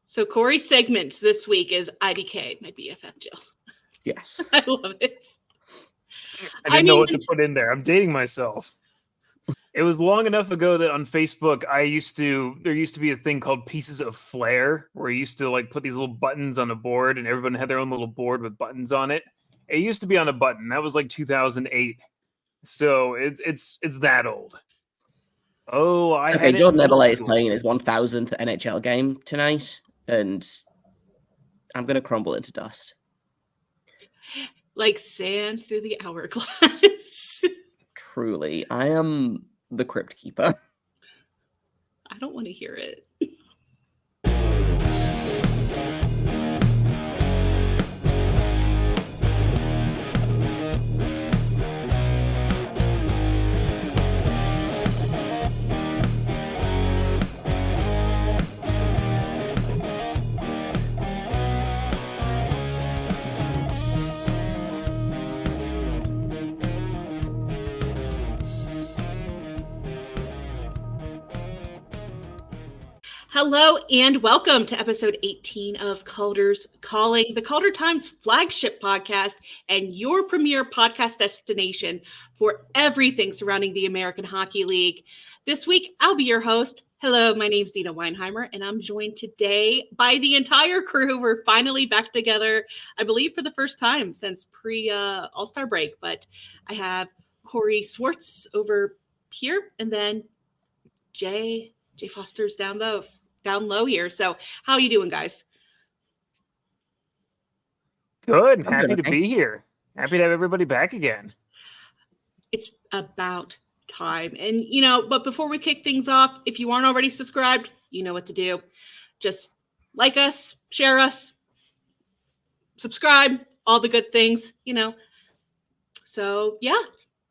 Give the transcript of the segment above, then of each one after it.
So Corey's segment this week is IDK, my BFF Jill. Yes. I love it. I didn't know what to put in there. I'm dating myself. It was long enough ago that on Facebook, there used to be a thing called Pieces of Flair, where you used to like put these little buttons on a board and everyone had their own little board with buttons on it. It used to be on a button. That was like 2008. So it's that old. Oh, I Okay, had Jordan it in middle Eberle is school. playing his 1000th NHL game tonight, and I'm going to crumble into dust. Like sands through the hourglass. Truly, I am the Crypt Keeper. I don't want to hear it. Hello and welcome to episode 18 of Calder's Calling, the Calder Times flagship podcast and your premier podcast destination for everything surrounding the American Hockey League. This week, I'll be your host. Hello, my name's Deana Weinheimer, and I'm joined today by the entire crew. We're finally back together, I believe, for the first time since pre-All-Star break. But I have Corey Swartz over here, and then Jay Foster's down low here. So how are you doing, guys? Good. Happy to be here. Happy to have everybody back again. It's about time. And, but before we kick things off, if you aren't already subscribed, you know what to do. Just like us, share us, subscribe, all the good things, So, yeah.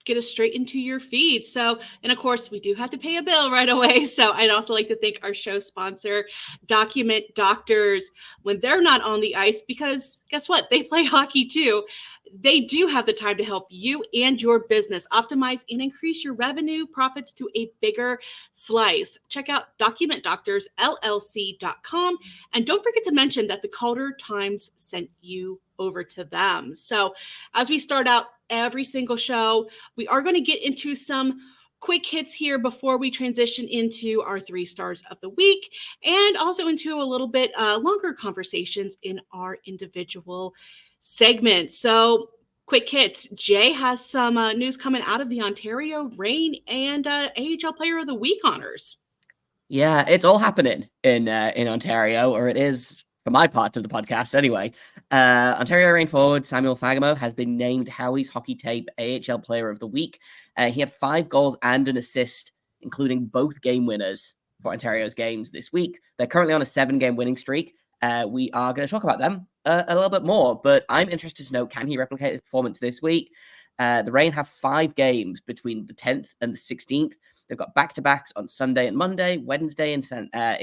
Get us straight into your feed. So, and of course, we do have to pay a bill right away. So I'd also like to thank our show sponsor, Document Doctors. When they're not on the ice, because guess what? They play hockey too. They do have the time to help you and your business optimize and increase your revenue profits to a bigger slice. Check out documentdoctorsllc.com. And don't forget to mention that the Calder Times sent you over to them. So as we start out every single show, we are going to get into some quick hits here before we transition into our 3 stars of the week and also into a little bit longer conversations in our individual segments. So quick hits. Jay has some news coming out of the Ontario Reign and AHL Player of the Week honors. Yeah, it's all happening in Ontario, or it is for my part of the podcast anyway. Ontario Reign forward Samuel Fagemo has been named Howie's Hockey Tape AHL Player of the Week. He had 5 goals and an assist, including both game winners for Ontario's games this week. They're currently on a 7-game winning streak. We are going to talk about them a little bit more, but I'm interested to know, can he replicate his performance this week? The Reign have 5 games between the 10th and the 16th. They've got back-to-backs on Sunday and Monday, Wednesday in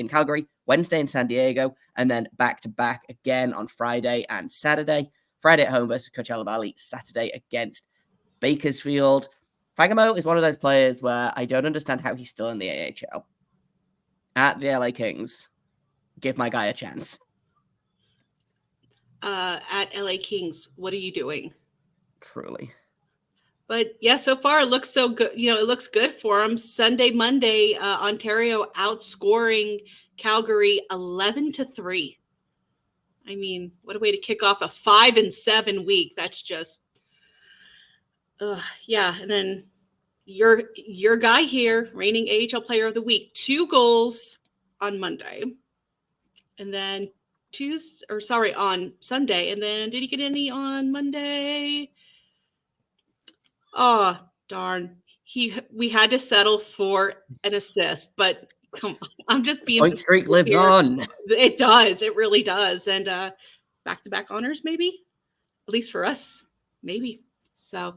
Calgary, Wednesday in San Diego, and then back-to-back again on Friday and Saturday. Friday at home versus Coachella Valley, Saturday against Bakersfield. Fagemo is one of those players where I don't understand how he's still in the AHL. At the LA Kings, give my guy a chance. At LA Kings, what are you doing? Truly. But yeah, so far it looks so good. It looks good for him. Sunday, Monday, Ontario outscoring Calgary 11-3. I mean, what a way to kick off a 5-7 week. That's just, yeah. And then your guy here, reigning AHL Player of the Week, 2 goals on Monday, and then on Sunday, and then did he get any on Monday? Oh, darn. We had to settle for an assist, but come on. I'm just being point streak lives on. It does. It really does. And back-to-back honors, maybe? At least for us, maybe. So,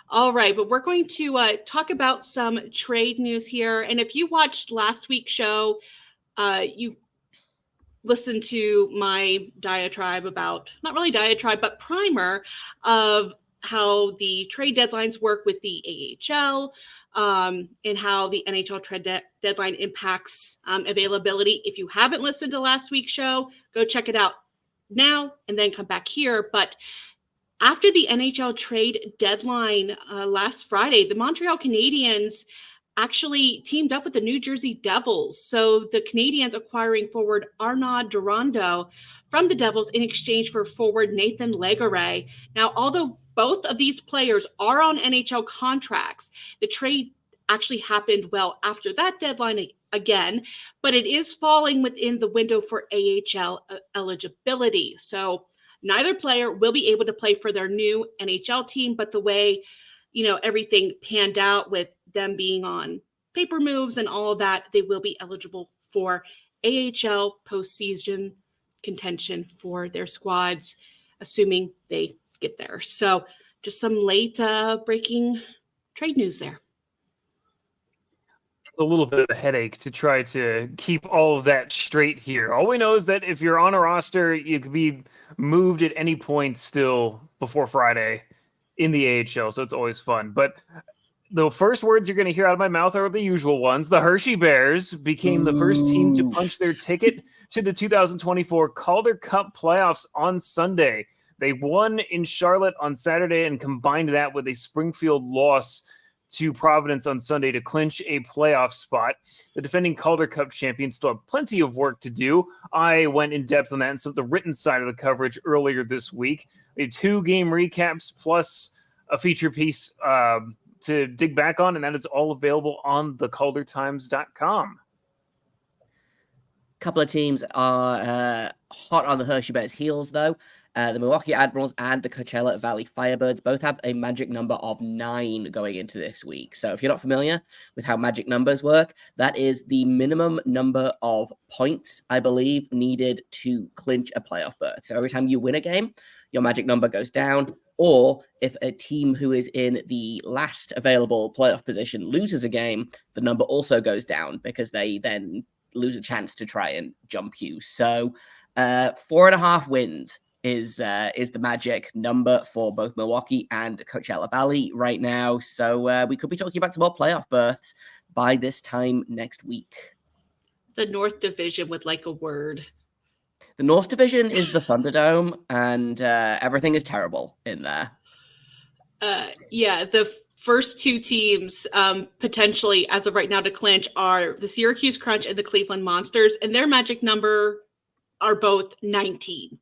all right. But we're going to talk about some trade news here. And if you watched last week's show, you listened to my diatribe about, not really diatribe, but primer of how the trade deadlines work with the AHL, and how the NHL trade deadline impacts availability. If you haven't listened to last week's show, go check it out now and then come back here. But after the NHL trade deadline last Friday, the Montreal Canadiens actually teamed up with the New Jersey Devils. So the Canadiens acquiring forward Arnaud Durando from the Devils in exchange for forward Nathan Legare. Now, although both of these players are on NHL contracts, the trade actually happened well after that deadline again, but it is falling within the window for AHL eligibility. So neither player will be able to play for their new NHL team, but the way, everything panned out with them being on paper moves and all of that, they will be eligible for AHL postseason contention for their squads, assuming they get there. So just some late breaking trade news there. A little bit of a headache to try to keep all of that straight here. All we know is that if you're on a roster, you could be moved at any point still before Friday in the AHL, so it's always fun. But the first words you're going to hear out of my mouth are the usual ones. The Hershey Bears became the first team to punch their ticket to the 2024 Calder Cup playoffs on Sunday. They won in Charlotte on Saturday and combined that with a Springfield loss to Providence on Sunday to clinch a playoff spot. The defending Calder Cup champions still have plenty of work to do. I went in depth on that and some of the written side of the coverage earlier this week. We had 2 game recaps plus a feature piece to dig back on, and that is all available on thecaldertimes.com. Couple of teams are hot on the Hershey Bears' heels, though. The Milwaukee Admirals and the Coachella Valley Firebirds both have a magic number of 9 going into this week. So if you're not familiar with how magic numbers work, that is the minimum number of points, I believe, needed to clinch a playoff berth. So every time you win a game, your magic number goes down. Or if a team who is in the last available playoff position loses a game, the number also goes down because they then lose a chance to try and jump you. So 4.5 wins is the magic number for both Milwaukee and Coachella Valley right now. So we could be talking about some more playoff berths by this time next week. The North Division would like a word. The North Division is the Thunderdome, and everything is terrible in there. Yeah, the first 2 teams potentially, as of right now, to clinch are the Syracuse Crunch and the Cleveland Monsters, and their magic number are both 19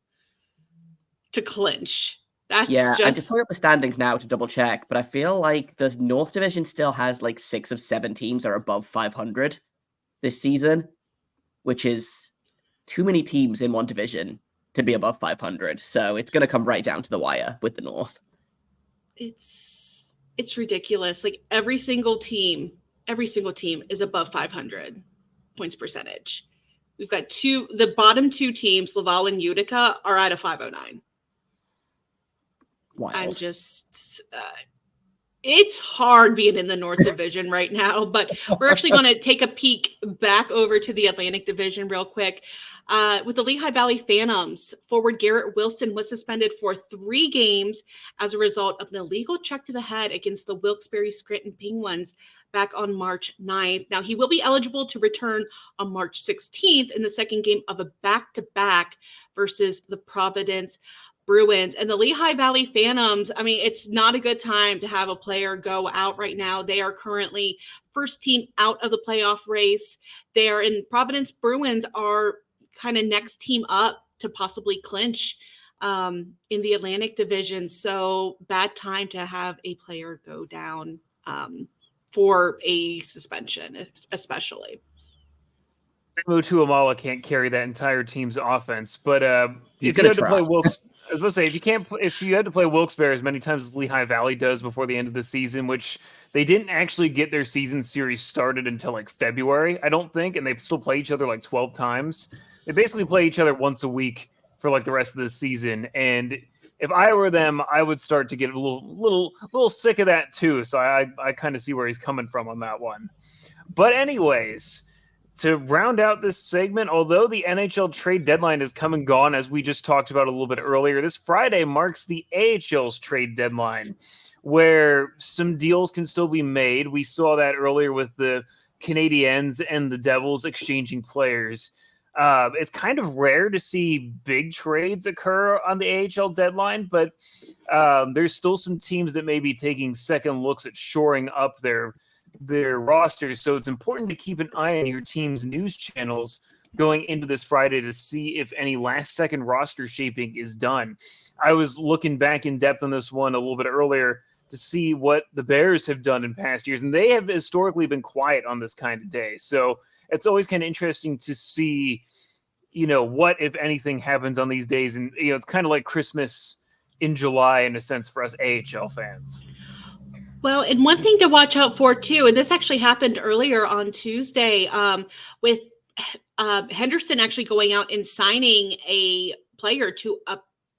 to clinch. That's I just put up the standings now to double check, but I feel like the North Division still has like 6 of 7 teams are above 500 this season, which is too many teams in one division to be above 500. So it's going to come right down to the wire with the North. It's ridiculous. Like every single team is above 500 points percentage. We've got the bottom 2 teams, Laval and Utica, are at a 509. Wild. I'm just, it's hard being in the North Division right now, but we're actually going to take a peek back over to the Atlantic Division real quick. With the Lehigh Valley Phantoms, forward Garrett Wilson was suspended for 3 games as a result of an illegal check to the head against the Wilkes-Barre Scranton Penguins back on March 9th. Now, he will be eligible to return on March 16th in the second game of a back-to-back versus the Providence Bruins. And the Lehigh Valley Phantoms, I mean, it's not a good time to have a player go out right now. They are currently first team out of the playoff race. They are in Providence. Bruins are kind of next team up to possibly clinch in the Atlantic Division. So bad time to have a player go down for a suspension, especially. Tuamala can't carry that entire team's offense, but he's going to play Wilkes. I was going to say, if you had to play Wilkes-Barre as many times as Lehigh Valley does before the end of the season, which they didn't actually get their season series started until like February, I don't think, and they still play each other like 12 times. They basically play each other once a week for like the rest of the season. And if I were them, I would start to get a little sick of that too. So I kind of see where he's coming from on that one. But anyways, to round out this segment, although the NHL trade deadline is come and gone, as we just talked about a little bit earlier, this Friday marks the AHL's trade deadline, where some deals can still be made. We saw that earlier with the Canadiens and the Devils exchanging players. It's kind of rare to see big trades occur on the AHL deadline, but there's still some teams that may be taking second looks at shoring up their rosters. So it's important to keep an eye on your team's news channels going into this Friday to see if any last second roster shaping is done. I was looking back in depth on this one a little bit earlier to see what the Bears have done in past years, and they have historically been quiet on this kind of day. So it's always kind of interesting to see, what, if anything, happens on these days. And, it's kind of like Christmas in July in a sense for us AHL fans. Well, and one thing to watch out for too, and this actually happened earlier on Tuesday with Henderson actually going out and signing a player to a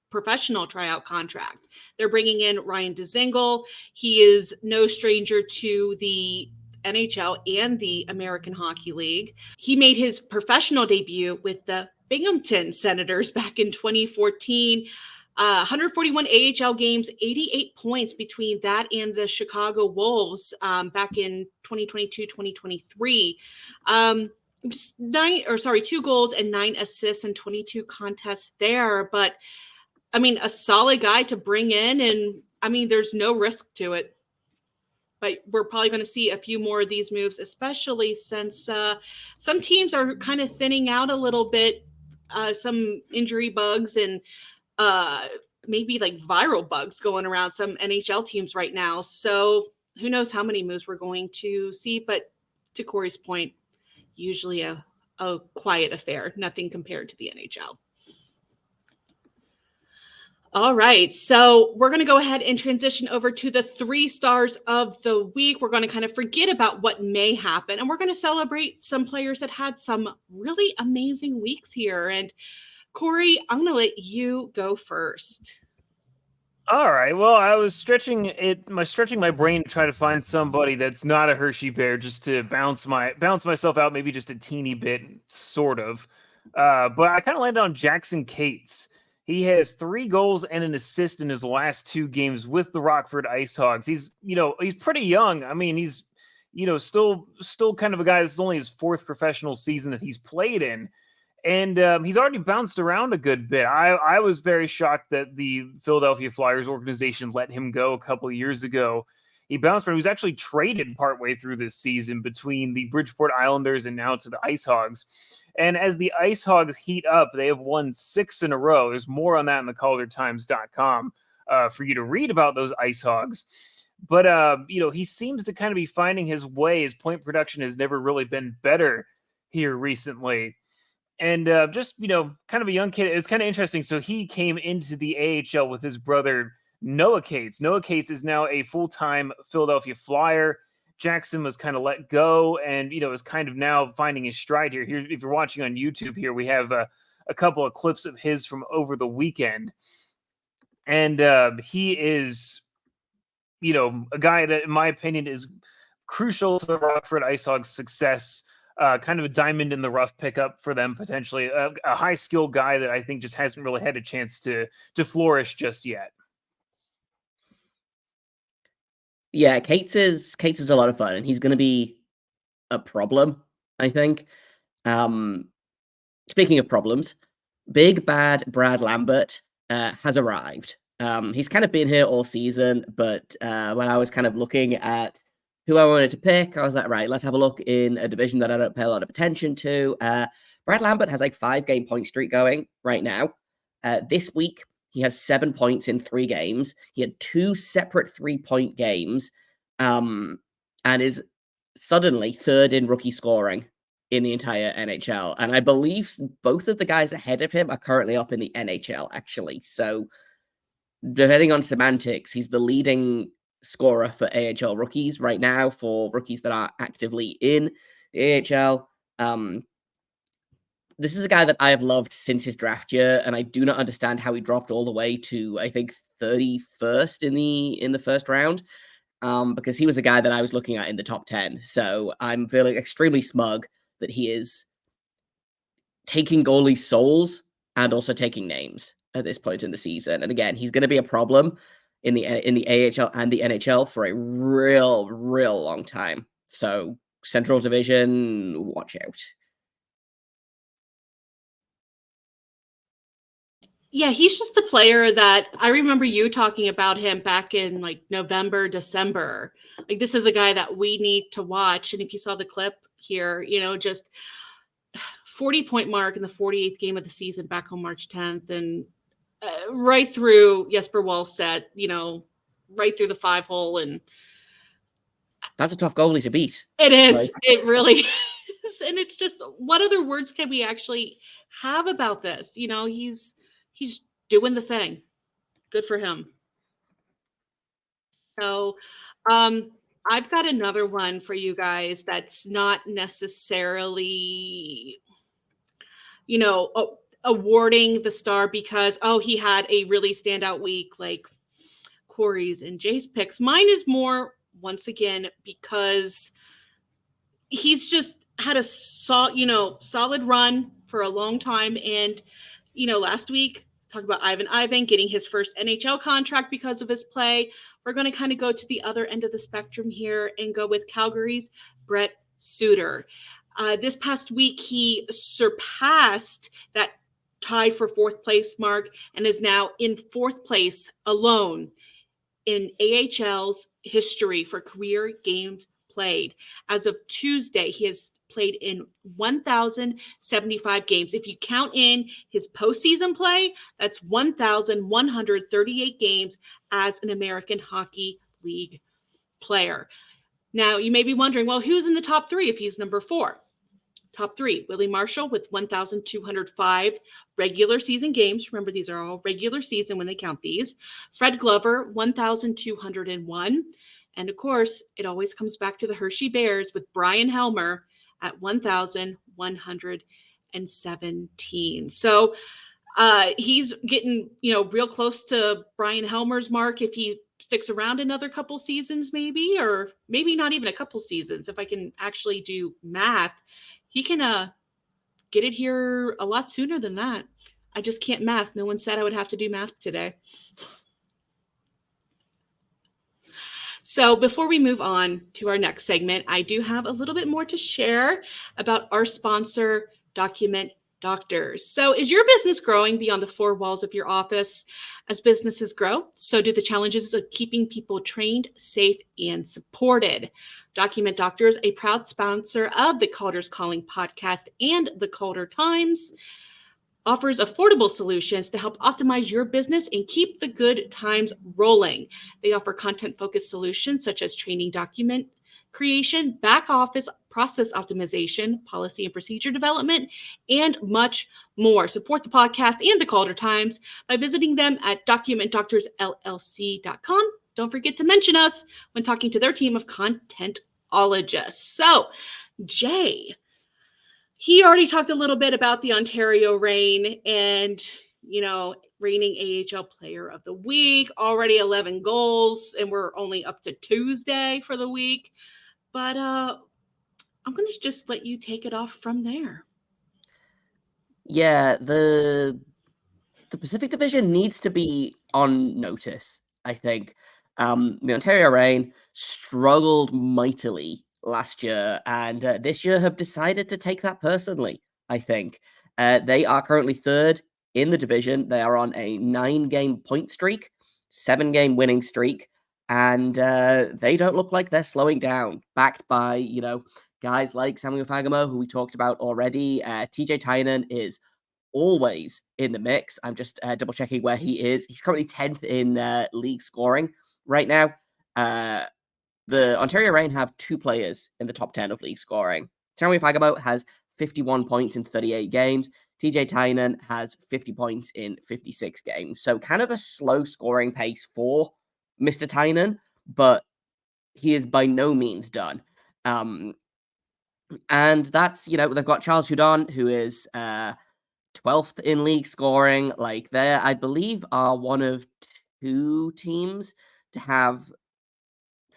professional tryout contract. They're bringing in Ryan Dzingel. He is no stranger to the NHL and the American Hockey League. He made his professional debut with the Binghamton Senators back in 2014. 141 AHL games, 88 points between that and the Chicago Wolves back in 2022-2023. 2 goals and 9 assists and 22 contests there. But I mean, a solid guy to bring in, and I mean, there's no risk to it. But we're probably going to see a few more of these moves, especially since some teams are kind of thinning out a little bit, some injury bugs and maybe like viral bugs going around some NHL teams right now. So who knows how many moves we're going to see. But to Corey's point, usually a quiet affair, nothing compared to the NHL. All right, so we're going to go ahead and transition over to the 3 stars of the week. We're going to kind of forget about what may happen, and we're going to celebrate some players that had some really amazing weeks here. And Corey, I'm going to let you go first. All right. Well, I was stretching my brain to try to find somebody that's not a Hershey bear, just to bounce myself out maybe just a teeny bit, sort of. But I kind of landed on Jackson Cates. He has 3 goals and an assist in his last 2 games with the Rockford Ice Hogs. He's pretty young. I mean, he's, still kind of a guy. This is only his 4th professional season that he's played in. And he's already bounced around a good bit. I was very shocked that the Philadelphia Flyers organization let him go a couple of years ago. He bounced around. He was actually traded partway through this season between the Bridgeport Islanders and now to the Ice Hogs. And as the Ice Hogs heat up, they have won 6 in a row. There's more on that in the CalderTimes.com for you to read about those Ice Hogs. But, he seems to kind of be finding his way. His point production has never really been better here recently. And just, kind of a young kid. It's kind of interesting. So he came into the AHL with his brother, Noah Cates. Noah Cates is now a full-time Philadelphia Flyer. Jackson was kind of let go and, is kind of now finding his stride here. Here, if you're watching on YouTube here, we have a couple of clips of his from over the weekend. And he is, a guy that, in my opinion, is crucial to the Rockford Ice Hogs' success. Kind of a diamond in the rough pickup for them, potentially. A high-skill guy that I think just hasn't really had a chance to flourish just yet. Yeah, Cates is a lot of fun, and he's going to be a problem, I think. Speaking of problems, big bad Brad Lambert has arrived. He's kind of been here all season, but when I was kind of looking at who I wanted to pick, I was like, right, let's have a look in a division that I don't pay a lot of attention to. Brad Lambert has like 5-game point streak going right now. This week, he has 7 points in 3 games. He had 2 separate 3-point games and is suddenly 3rd in rookie scoring in the entire NHL. And I believe both of the guys ahead of him are currently up in the NHL, actually. So depending on semantics, he's the leading scorer for AHL rookies right now, for rookies that are actively in the AHL. This is a guy that I have loved since his draft year, and I do not understand how he dropped all the way to, I think, 31st in the first round, because he was a guy that I was looking at in the top 10. So I'm feeling extremely smug that he is taking goalie souls and also taking names at this point in the season. And again, he's going to be a problem in the AHL and the NHL for a real long time. So Central Division, watch out. Yeah, he's just a player that I remember you talking about him back in like November, December. Like, this is a guy that we need to watch. And if you saw the clip here, just 40-point mark in the 48th game of the season back on March 10th. And right through Jesper Wallstedt, right through the 5-hole. And that's a tough goalie to beat. It is. Right? It really is. And it's just, what other words can we actually have about this? He's doing the thing. Good for him. So I've got another one for you guys that's not necessarily, awarding the star because, he had a really standout week like Corey's and Jay's picks. Mine is more, once again, because he's just had a solid run for a long time. And, last week, talk about Ivan getting his first NHL contract because of his play. We're going to kind of go to the other end of the spectrum here and go with Calgary's Brett Suter. This past week, he surpassed that tied for fourth place mark and is now in fourth place alone in AHL's history for career games played. As of Tuesday, he has played in 1,075 games. If you count in his postseason play, that's 1,138 games as an American Hockey League player. Now, you may be wondering, well, who's in the top three if he's number 4? Top 3, Willie Marshall with 1,205 regular season games. Remember, these are all regular season when they count these. Fred Glover, 1,201. And of course, it always comes back to the Hershey Bears with Brian Helmer at 1,117. So he's getting, real close to Brian Helmer's mark if he sticks around another couple seasons, maybe, or maybe not even a couple seasons. If I can actually do math, he can get it here a lot sooner than that. I just can't math. No one said I would have to do math today. So before we move on to our next segment, I do have a little bit more to share about our sponsor, Document Doctors. So is your business growing beyond the 4 walls of your office? As businesses grow, so do the challenges of keeping people trained, safe, and supported. Document Doctors, a proud sponsor of the Calder's Calling podcast and the Calder Times, offers affordable solutions to help optimize your business and keep the good times rolling. They offer content-focused solutions such as training document creation, back office process optimization, policy and procedure development, and much more. Support the podcast and the Calder Times by visiting them at documentdoctorsllc.com. Don't forget to mention us when talking to their team of contentologists. So, Jay, he already talked a little bit about the Ontario Reign and, reigning AHL Player of the Week, already 11 goals, and we're only up to Tuesday for the week. But I'm going to just let you take it off from there. Yeah, the Pacific Division needs to be on notice, I think. The Ontario Reign struggled mightily last year, and this year have decided to take that personally, I think. They are currently 3rd in the division. They are on a 9-game point streak, 7-game winning streak, and they don't look like they're slowing down, backed by, guys like Samuel Fagemo, who we talked about already. TJ Tynan is always in the mix. I'm just double checking where he is. He's currently 10th in league scoring right now. The Ontario Reign have 2 players in the top 10 of league scoring. Samuel Fagemo has 51 points in 38 games. TJ Tynan has 50 points in 56 games. So kind of a slow scoring pace for Mr. Tynan, but he is by no means done. And that's, they've got Charles Hudon, who is 12th in league scoring. Like, they, I believe, are one of 2 teams to have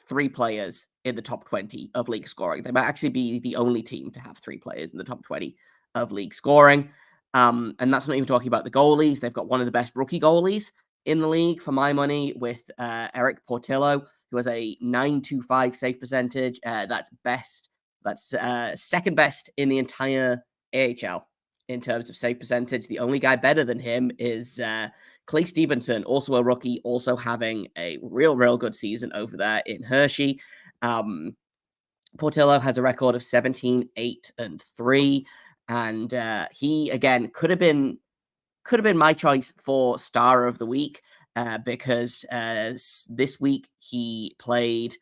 3 players in the top 20 of league scoring. They might actually be the only team to have 3 players in the top 20 of league scoring. And that's not even talking about the goalies. They've got one of the best rookie goalies in the league, for my money, with Eric Portillo, who has a 925 save percentage. That's best. That's second best in the entire AHL in terms of save percentage. The only guy better than him is Clay Stevenson, also a rookie, also having a real good season over there in Hershey. Portillo has a record of 17, 8, and 3. And he, again, could have been my choice for star of the week because this week he played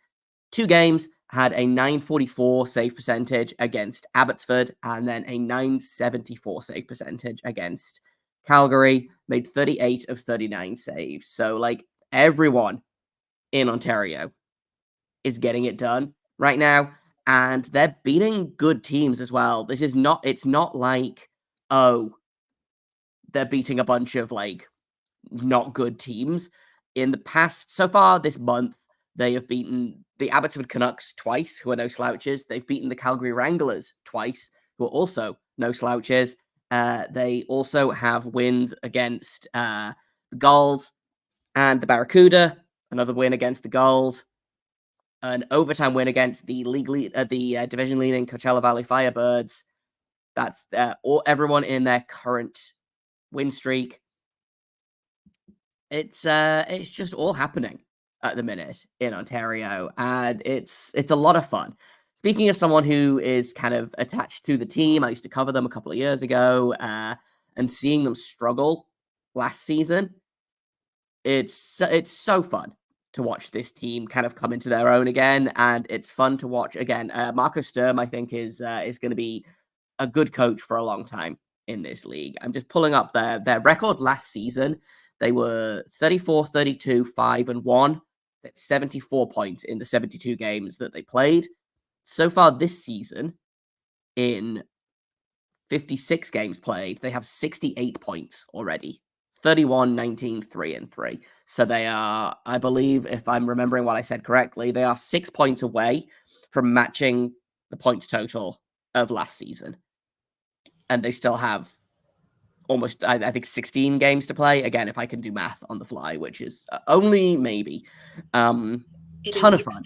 2 games, had a 944 save percentage against Abbotsford, and then a 974 save percentage against Calgary, made 38 of 39 saves. So, like, everyone in Ontario is getting it done right now, and they're beating good teams as well. It's not like, oh, they're beating a bunch of, like, not good teams. In the past, so far this month, they have beaten the Abbotsford Canucks twice, who are no slouches. They've beaten the Calgary Wranglers twice, who are also no slouches. They also have wins against the Gulls and the Barracuda, another win against the Gulls, an overtime win against the division-leading Coachella Valley Firebirds. That's everyone in their current win streak. It's just all happening at the minute in Ontario, and it's a lot of fun. Speaking of someone who is kind of attached to the team, I used to cover them a couple of years ago, and seeing them struggle last season, it's so fun to watch this team kind of come into their own again, and it's fun to watch again. Marco Sturm, I think, is going to be a good coach for a long time in this league. I'm just pulling up their record last season. They were 34, 32, 5, and 1. 74 points in the 72 games that they played. So far this season, in 56 games played, they have 68 points already. 31, 19, 3, and 3. So they are, I believe, if I'm remembering what I said correctly, they are 6 points away from matching the points total of last season. And they still have almost, I think, 16 games to play. Again, if I can do math on the fly, which is only maybe. Ton of fun.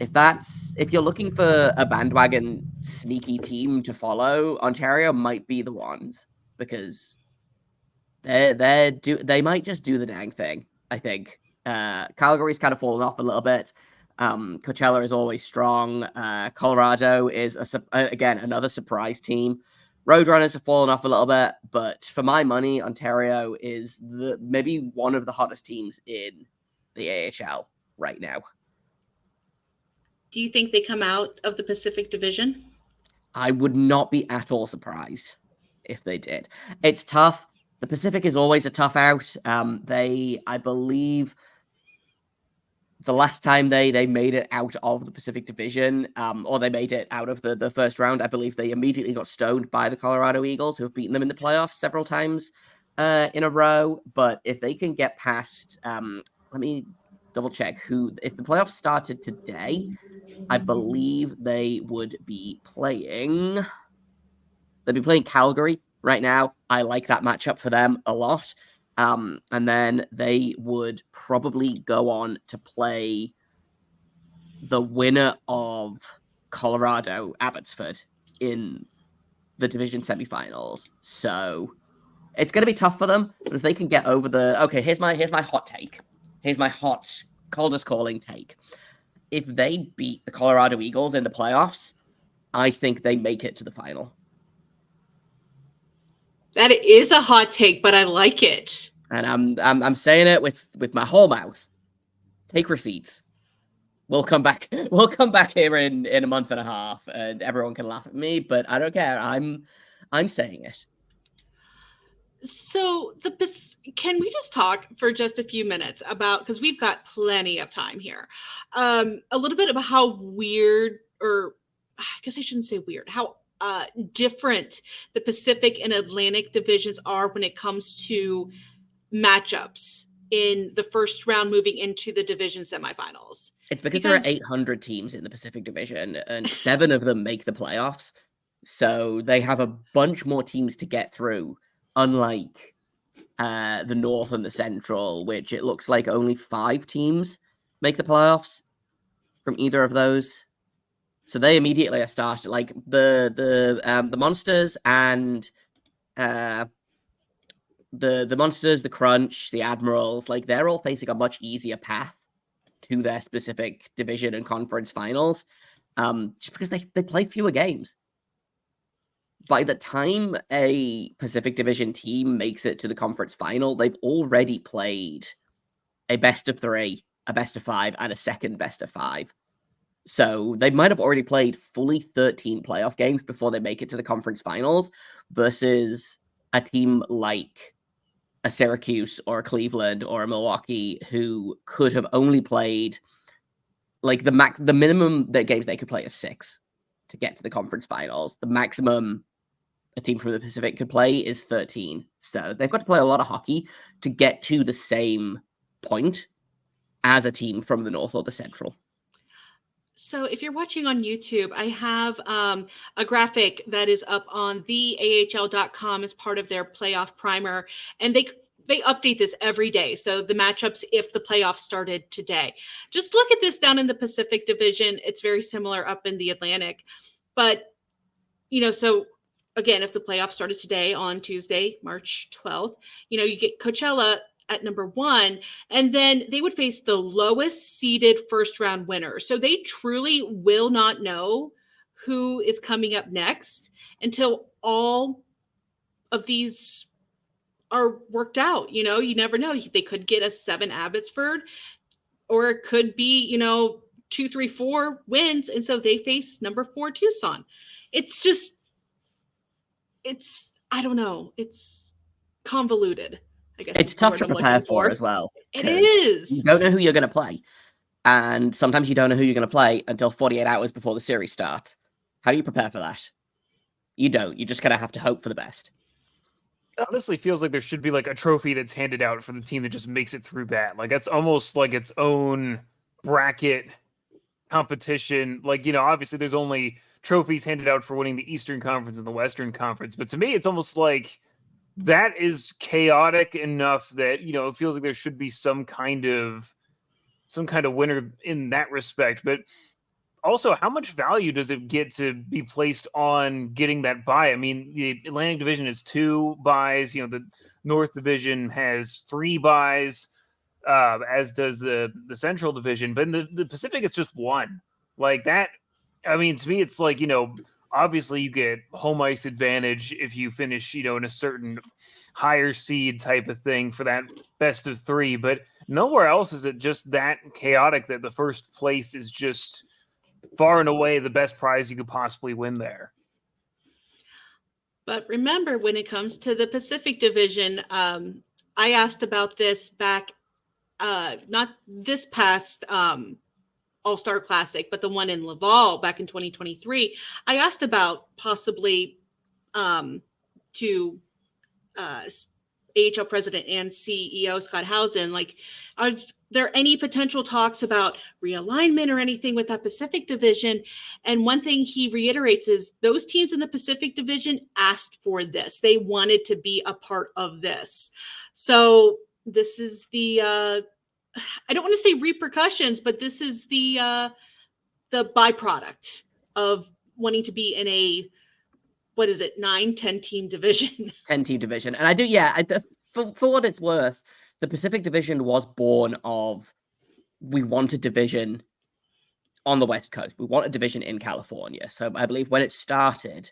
If you're looking for a bandwagon sneaky team to follow, Ontario might be the ones, because they might just do the dang thing, I think. Calgary's kind of fallen off a little bit. Coachella is always strong. Colorado is again another surprise team. Roadrunners have fallen off a little bit, but for my money, Ontario is maybe one of the hottest teams in the AHL right now. Do you think they come out of the Pacific Division? I would not be at all surprised if they did. It's tough. The Pacific is always a tough out. I believe the last time they made it out of the Pacific Division, or they made it out of the first round, I believe they immediately got stoned by the Colorado Eagles, who have beaten them in the playoffs several times in a row. But if they can get past, let me double check if the playoffs started today, I believe they would be playing. They'd be playing Calgary right now. I like that matchup for them a lot. And then they would probably go on to play the winner of Colorado Abbotsford in the division semifinals. So it's going to be tough for them. But if they can get over here's my hot take. Here's my hot Calder's calling take. If they beat the Colorado Eagles in the playoffs, I think they make it to the final. That is a hot take, but I like it. And I'm saying it with my whole mouth. Take receipts. We'll come back here in a month and a half, and everyone can laugh at me, but I don't care. I'm saying it. So can we just talk for just a few minutes about, because we've got plenty of time here, a little bit about how weird, or I guess I shouldn't say weird, how different the Pacific and Atlantic divisions are when it comes to matchups in the first round moving into the division semifinals. It's because there are 800 teams in the Pacific Division, and 7 of them make the playoffs. So they have a bunch more teams to get through, unlike the North and the Central, which it looks like only 5 teams make the playoffs from either of those. So they immediately are started. Like the Monsters and the Monsters, the Crunch, the Admirals, like they're all facing a much easier path to their specific division and conference finals, just because they play fewer games. By the time a Pacific Division team makes it to the conference final, they've already played a best of 3, a best of 5, and a second best of 5. So they might have already played fully 13 playoff games before they make it to the conference finals, versus a team like a Syracuse or a Cleveland or a Milwaukee who could have only played like the minimum that games they could play is 6 to get to the conference finals. The maximum a team from the Pacific could play is 13. So they've got to play a lot of hockey to get to the same point as a team from the North or the Central. So if you're watching on YouTube, I have a graphic that is up on theahl.com as part of their playoff primer, and they update this every day. So the matchups, if the playoffs started today, just look at this down in the Pacific Division. It's very similar up in the Atlantic, but so again, if the playoffs started today on Tuesday, March 12th, you get Coachella at number 1, and then they would face the lowest seeded first round winner. So they truly will not know who is coming up next until all of these are worked out. You never know. They could get a 7 Abbotsford, or it could be, 2, 3, 4 wins. And so they face number 4 Tucson. I don't know. It's convoluted. I guess it's tough to prepare for as well. It is. You don't know who you're going to play. And sometimes you don't know who you're going to play until 48 hours before the series starts. How do you prepare for that? You don't. You just kind of have to hope for the best. It honestly feels like there should be like a trophy that's handed out for the team that just makes it through that. Like that's almost like its own bracket competition. Like, obviously there's only trophies handed out for winning the Eastern Conference and the Western Conference. But to me, it's almost like that is chaotic enough that, it feels like there should be some kind of winner in that respect. But also, how much value does it get to be placed on getting that bye? I mean, the Atlantic Division is 2 byes. The North Division has 3 byes, as does the Central Division. But in the Pacific, it's just 1. Like that. I mean, to me, it's like, obviously you get home ice advantage if you finish, in a certain higher seed type of thing for that best of 3. But nowhere else is it just that chaotic that the first place is just far and away the best prize you could possibly win there. But remember, when it comes to the Pacific Division, I asked about this back, not this past All-Star Classic, but the one in Laval back in 2023. I asked about possibly to AHL president and CEO Scott Housen, like, are there any potential talks about realignment or anything with that Pacific Division? And one thing he reiterates is those teams in the Pacific Division asked for this. They wanted to be a part of this. So this is the I don't want to say repercussions, but this is the byproduct of wanting to be in a, what is it, 9-10 team division. 10 team division. And I do, yeah, for what it's worth, the Pacific Division was born of, we want a division on the West Coast. We want a division in California. So I believe when it started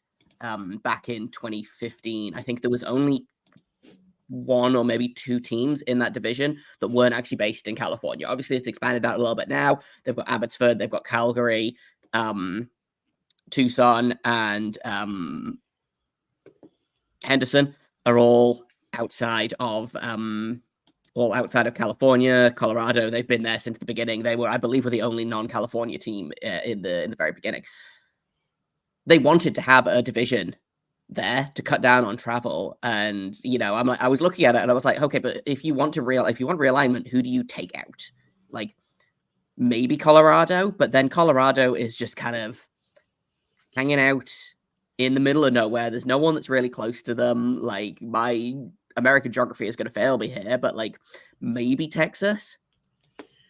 back in 2015, I think there was only 1 or maybe 2 teams in that division that weren't actually based in California. Obviously, it's expanded out a little bit now. They've got Abbotsford, they've got Calgary, Tucson, and Henderson are all outside of California. Colorado, they've been there since the beginning. They were, I believe, the only non-California team in the very beginning. They wanted to have a division there to cut down on travel, and I was looking at it and I was like, okay, but if you want realignment, who do you take out? Like, maybe Colorado, but then Colorado is just kind of hanging out in the middle of nowhere. There's no one that's really close to them. Like, my American geography is going to fail me here, but like maybe Texas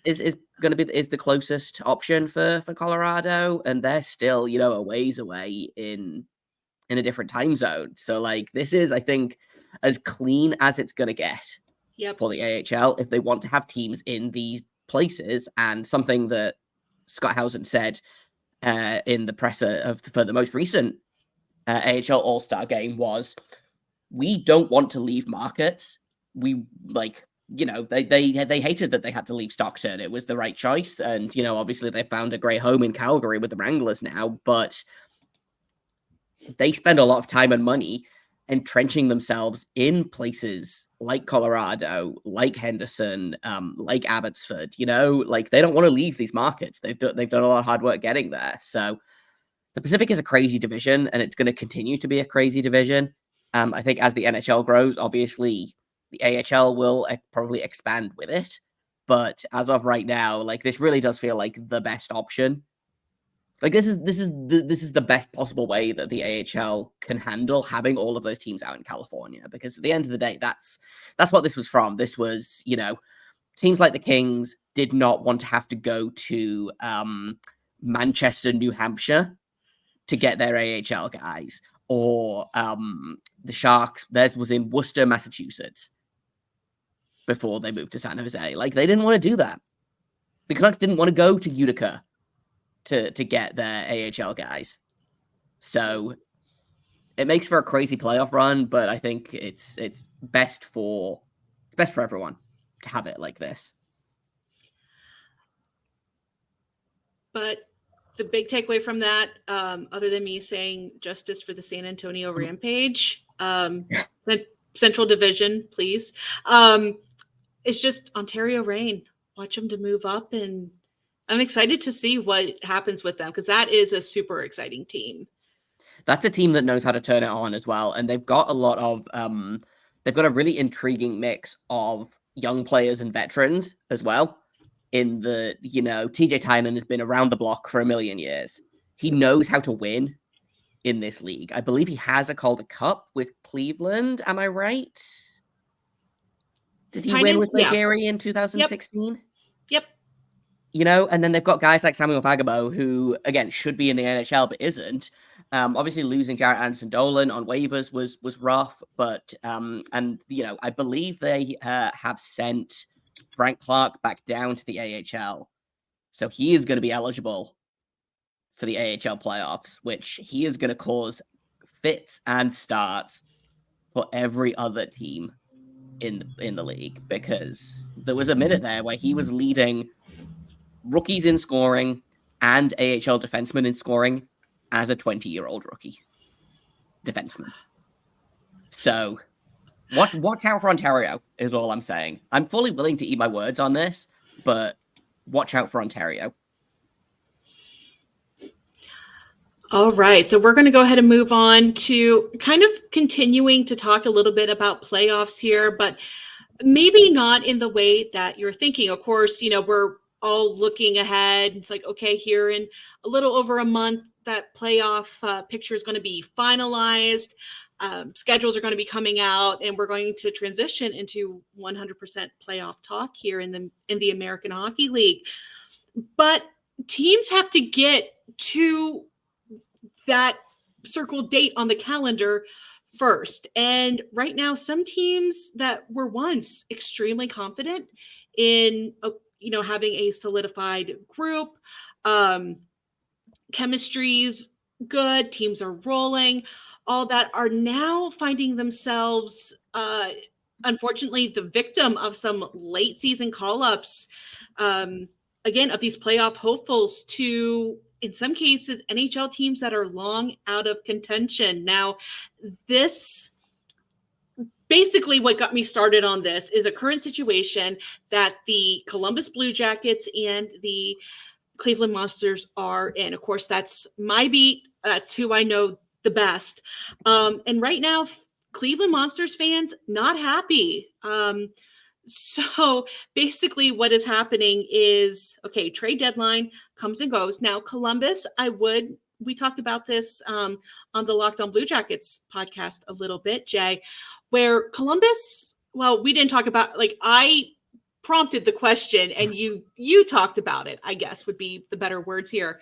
is going to be the closest option for Colorado, and they're still, you know, a ways away in a different time zone. So like this is, I think, as clean as it's going to get for the AHL if they want to have teams in these places. And something that Scott Housen said in the presser for the most recent AHL All-Star game was, we don't want to leave markets. We like, you know, they hated that they had to leave Stockton. It was the right choice. And, you know, obviously they found a great home in Calgary with the Wranglers now, but they spend a lot of time and money entrenching themselves in places like Colorado, like Henderson, like Abbotsford. You know, like they don't want to leave these markets. They've done a lot of hard work getting there. So the Pacific is a crazy division, and it's going to continue to be a crazy division. I think as the NHL grows, obviously the AHL will probably expand with it. But as of right now, like this really does feel like the best option. Like this is the best possible way that the AHL can handle having all of those teams out in California, because at the end of the day, that's what this was from. This was, you know, teams like the Kings did not want to have to go to Manchester, New Hampshire to get their AHL guys, or the Sharks. Theirs was in Worcester, Massachusetts before they moved to San Jose. Like they didn't want to do that. The Canucks didn't want to go to Utica to get their AHL guys. So it makes for a crazy playoff run, but I think it's best for everyone to have it like this. But the big takeaway from that, other than me saying justice for the San Antonio Rampage, Central Division, please, it's just Ontario Reign. Watch them to move up, and I'm excited to see what happens with them, because that is a super exciting team. That's a team that knows how to turn it on as well, and they've got a lot of they've got a really intriguing mix of young players and veterans as well. In the, you know, TJ Tynan has been around the block for a million years. He knows how to win in this league. I believe he has a Calder Cup with Cleveland. Am I right? Did he win with Gary in 2016? Yep. You know, and then they've got guys like Samuel Fagemo, who, again, should be in the NHL, but isn't. Obviously, losing Jarrett Anderson-Dolan on waivers was rough, but, and, you know, I believe they have sent Frank Clark back down to the AHL. So he is going to be eligible for the AHL playoffs, which he is going to cause fits and starts for every other team in the league, because there was a minute there where he was leading rookies in scoring and AHL defensemen in scoring as a 20-year-old rookie defenseman. So watch out for Ontario is all I'm saying. I'm fully willing to eat my words on this, but watch out for Ontario. All right, so we're going to go ahead and move on to kind of continuing to talk a little bit about playoffs here, but maybe not in the way that you're thinking. Of course, you know, we're all looking ahead. It's like, okay, here in a little over a month, that playoff picture is going to be finalized. Schedules are going to be coming out, and we're going to transition into 100% playoff talk here in the American Hockey League. But teams have to get to that circled date on the calendar first. And right now, some teams that were once extremely confident in, you know, having a solidified group, chemistry's good, teams are rolling, all that, are now finding themselves, unfortunately, the victim of some late season call-ups, again, of these playoff hopefuls to, in some cases, NHL teams that are long out of contention. Now, this basically what got me started on this is a current situation that the Columbus Blue Jackets and the Cleveland Monsters are in. Of course, that's my beat. That's who I know the best. And right now, Cleveland Monsters fans not happy. So basically what is happening is, okay, trade deadline comes and goes. Now, Columbus, we talked about this on the Locked On Blue Jackets podcast a little bit, Jay, where Columbus, well, we didn't talk about, like, I prompted the question and you talked about it, I guess would be the better words here.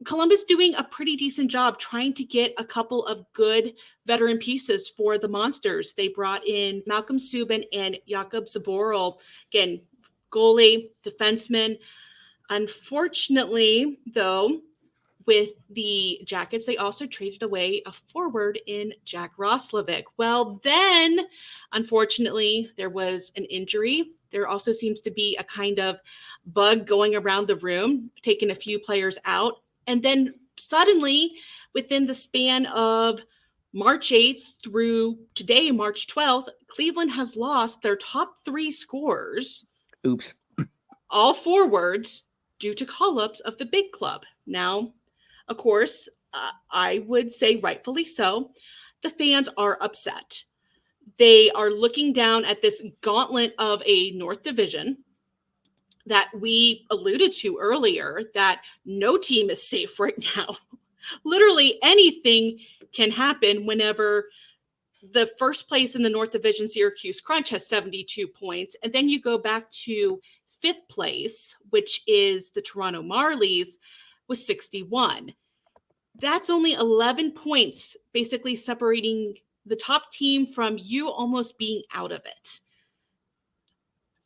Columbus doing a pretty decent job trying to get a couple of good veteran pieces for the Monsters. They brought in Malcolm Subban and Jakub Zaboral, again, goalie, defenseman. Unfortunately, though, with the Jackets, they also traded away a forward in Jack Roslovic. Well, then, unfortunately, there was an injury. There also seems to be a kind of bug going around the room, taking a few players out. And then suddenly, within the span of March 8th through today, March 12th, Cleveland has lost their top 3 scorers. Oops. All forwards due to call-ups of the big club. Now, of course, I would say rightfully so. The fans are upset. They are looking down at this gauntlet of a North Division that we alluded to earlier, that no team is safe right now. Literally anything can happen whenever the first place in the North Division, Syracuse Crunch, has 72 points. And then you go back to 5th place, which is the Toronto Marlies, with 61. That's only 11 points, basically separating the top team from you almost being out of it.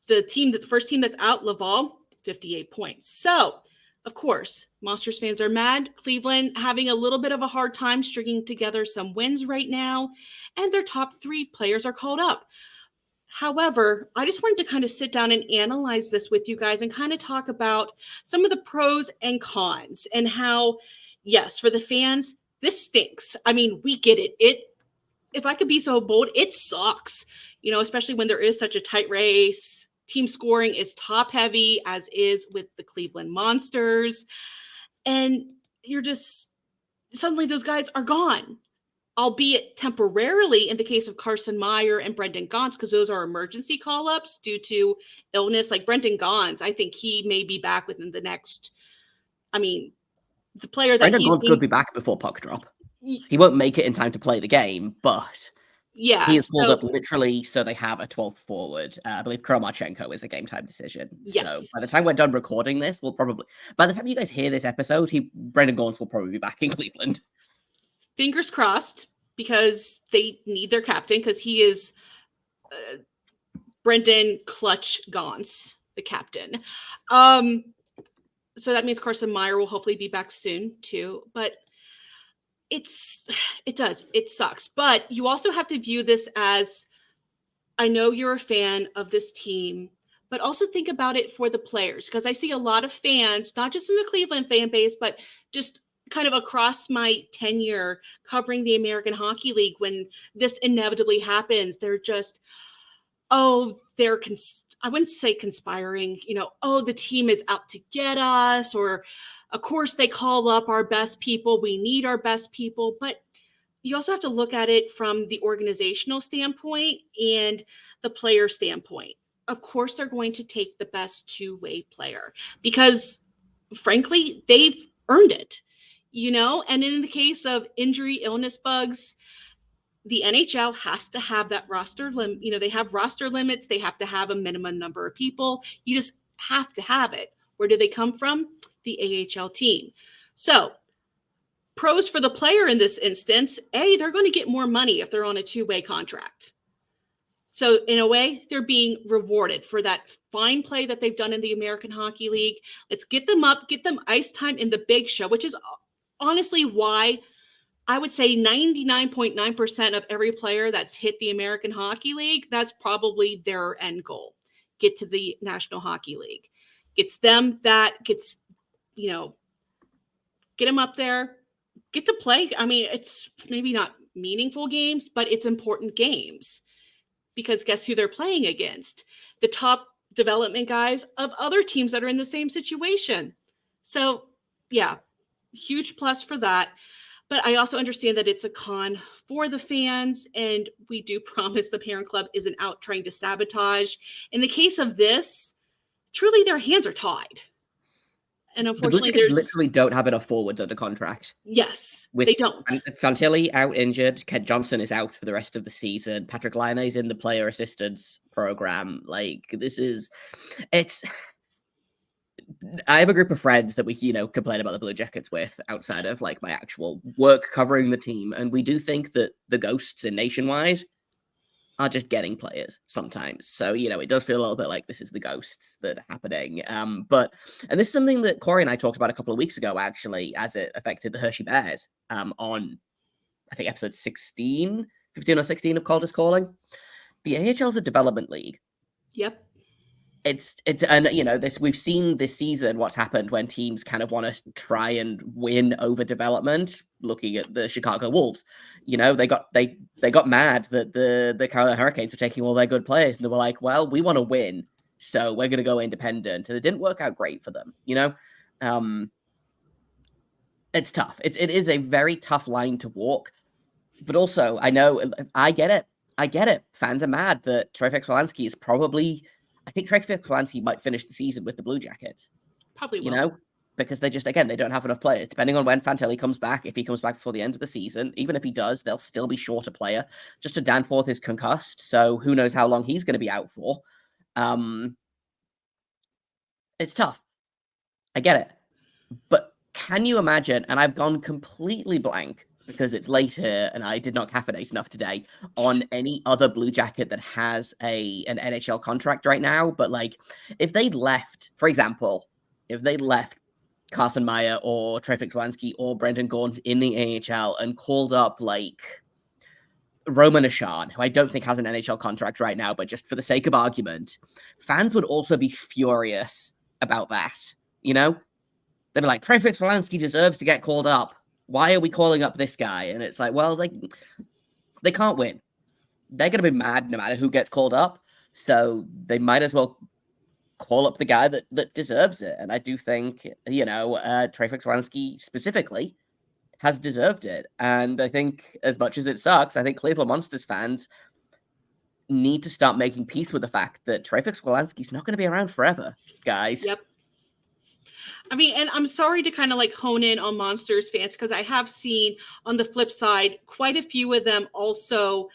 The first team that's out, Laval, 58 points. So, of course, Monsters fans are mad. Cleveland having a little bit of a hard time stringing together some wins right now, and their top 3 players are called up. However, I just wanted to kind of sit down and analyze this with you guys and kind of talk about some of the pros and cons and how, yes, for the fans, this stinks. I mean, we get it. If I could be so bold, it sucks, especially when there is such a tight race. Team scoring is top heavy, as is with the Cleveland Monsters. And you're just, suddenly those guys are gone, albeit temporarily in the case of Carson Meyer and Brendan Gaunce, because those are emergency call-ups due to illness. Like Brendan Gaunce, I think he may be back within the next, the player that Brendan Gaunce could be back before puck drop. He won't make it in time to play the game, but yeah, he is pulled up literally so they have a 12th forward. I believe Kromachenko is a game time decision. Yes. So by the time we're done recording this, by the time you guys hear this episode, Brendan Gaunce will probably be back in Cleveland. Fingers crossed, because they need their captain, because he is Brendan Clutch Gaunce, the captain. So that means Carson Meyer will hopefully be back soon too. But it sucks. But you also have to view this as, I know you're a fan of this team, but also think about it for the players, because I see a lot of fans, not just in the Cleveland fan base, but just kind of across my tenure covering the American Hockey League, when this inevitably happens, they're just, I wouldn't say conspiring, the team is out to get us, or of course they call up our best people. We need our best people. But you also have to look at it from the organizational standpoint and the player standpoint. Of course, they're going to take the best two-way player because, frankly, they've earned it, And in the case of injury, illness bugs, the NHL has to have that roster limit. They have roster limits. They have to have a minimum number of people. You just have to have it. Where do they come from? The AHL team. So pros for the player in this instance, they're going to get more money if they're on a two-way contract. So in a way, they're being rewarded for that fine play that they've done in the American Hockey League. Let's get them up, get them ice time in the big show, which is honestly why I would say 99.9% of every player that's hit the American Hockey League, that's probably their end goal. Get to the National Hockey League. Get them up there, get to play. It's maybe not meaningful games, but it's important games, because guess who they're playing against? The top development guys of other teams that are in the same situation. So yeah, huge plus for that. But I also understand that it's a con for the fans, and we do promise the parent club isn't out trying to sabotage. In the case of this, truly their hands are tied. And unfortunately, the Blue Jackets literally don't have enough forwards under contract. Yes, With they don't. Fantilli out injured, Kent Johnson is out for the rest of the season. Patrick Laine's in the player assistance program. Like, I have a group of friends that we, complain about the Blue Jackets with outside of like my actual work covering the team. And we do think that the ghosts in Nationwide are just getting players sometimes. So, it does feel a little bit like this is the ghosts that are happening. And this is something that Corey and I talked about a couple of weeks ago, actually, as it affected the Hershey Bears on, I think, episode 15 or 16 of Calder's Calling. The AHL is a development league. Yep. We've seen this season what's happened when teams kind of want to try and win over development. Looking at the Chicago Wolves, they got mad that the Carolina Hurricanes were taking all their good players, and they were like, well, we want to win, so we're going to go independent, and it didn't work out great for them. It's tough. It is a very tough line to walk, but also I get it. Fans are mad that Trey Fix-Wolansky is probably. I think Trey Fix-Wolansky might finish the season with the Blue Jackets. Probably will. Because they don't have enough players. Depending on when Fantilli comes back, if he comes back before the end of the season, even if he does, they'll still be short a player. Just to Danforth is concussed, so who knows how long he's going to be out for. It's tough. I get it. But can you imagine, and I've gone completely blank, because it's later and I did not caffeinate enough today, on any other Blue Jacket that has an NHL contract right now. But like, if they'd left, for example, Carson Meyer or Trey Fix-Wolansky or Brendan Gaunce in the AHL and called up like Roman Ashan, who I don't think has an NHL contract right now, but just for the sake of argument, fans would also be furious about that. They'd be like, Trey Fix-Wolansky deserves to get called up. Why are we calling up this guy? And it's like, well, they can't win. They're going to be mad no matter who gets called up. So they might as well call up the guy that deserves it. And I do think, Trey Fix-Wolansky specifically has deserved it. And I think as much as it sucks, I think Cleveland Monsters fans need to start making peace with the fact that Trey Fix-Wolansky's not going to be around forever, guys. Yep. I mean, and I'm sorry to kind of like hone in on Monsters fans, because I have seen on the flip side quite a few of them also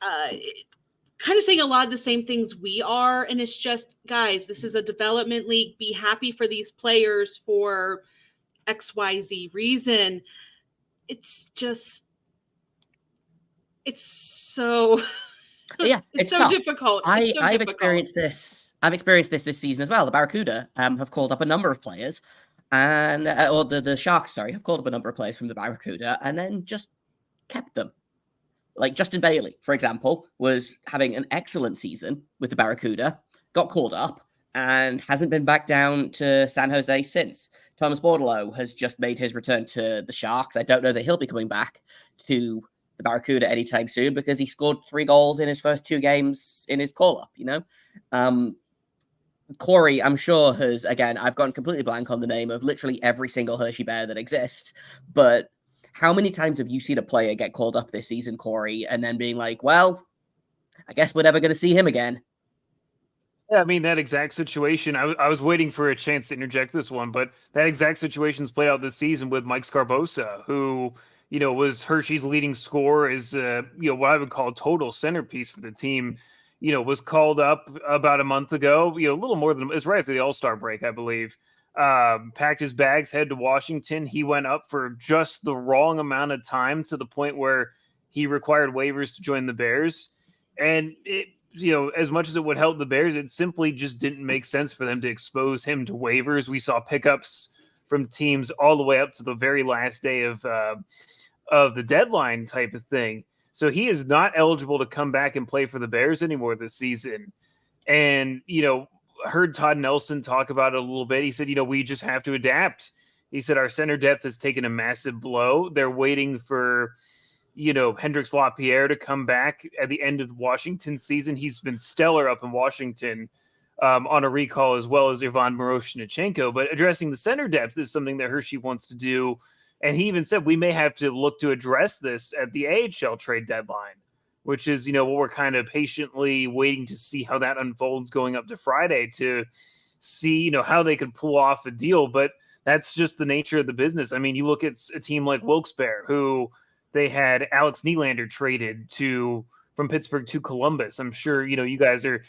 kind of saying a lot of the same things we are. And it's just, guys, this is a development league. Be happy for these players for XYZ reason. It's so it's so tough. difficult. I've experienced this. I've experienced this season as well. The Barracuda have called up a number of players, and or the Sharks, have called up a number of players from the Barracuda, and then just kept them. Like Justin Bailey, for example, was having an excellent season with the Barracuda, got called up, and hasn't been back down to San Jose since. Thomas Bordelot has just made his return to the Sharks. I don't know that he'll be coming back to the Barracuda anytime soon, because he scored 3 goals in his first 2 games in his call-up, Corey, I'm sure, has, again, I've gone completely blank on the name of literally every single Hershey Bear that exists, but how many times have you seen a player get called up this season, Corey, and then being like, well, I guess we're never going to see him again? Yeah, I mean, that exact situation, I was waiting for a chance to interject this one, but that exact situation's played out this season with Mike Scarbosa, who, was Hershey's leading scorer, is, what I would call a total centerpiece for the team. Was called up about a month ago, a little more than, it's right after the All-Star break, I believe. Packed his bags, headed to Washington. He went up for just the wrong amount of time, to the point where he required waivers to join the Bears. And it, as much as it would help the Bears, it simply just didn't make sense for them to expose him to waivers. We saw pickups from teams all the way up to the very last day of the deadline type of thing. So he is not eligible to come back and play for the Bears anymore this season. And, heard Todd Nelson talk about it a little bit. He said, we just have to adapt. He said, our center depth has taken a massive blow. They're waiting for, Hendrix LaPierre to come back at the end of the Washington season. He's been stellar up in Washington on a recall, as well as Ivan Miroshnichenko. But addressing the center depth is something that Hershey wants to do. And he even said we may have to look to address this at the AHL trade deadline, which is, what we're kind of patiently waiting to see how that unfolds going up to Friday to see, how they could pull off a deal. But that's just the nature of the business. I mean, you look at a team like Wilkes-Barre, who they had Alex Nylander traded from Pittsburgh to Columbus. I'm sure, you guys are,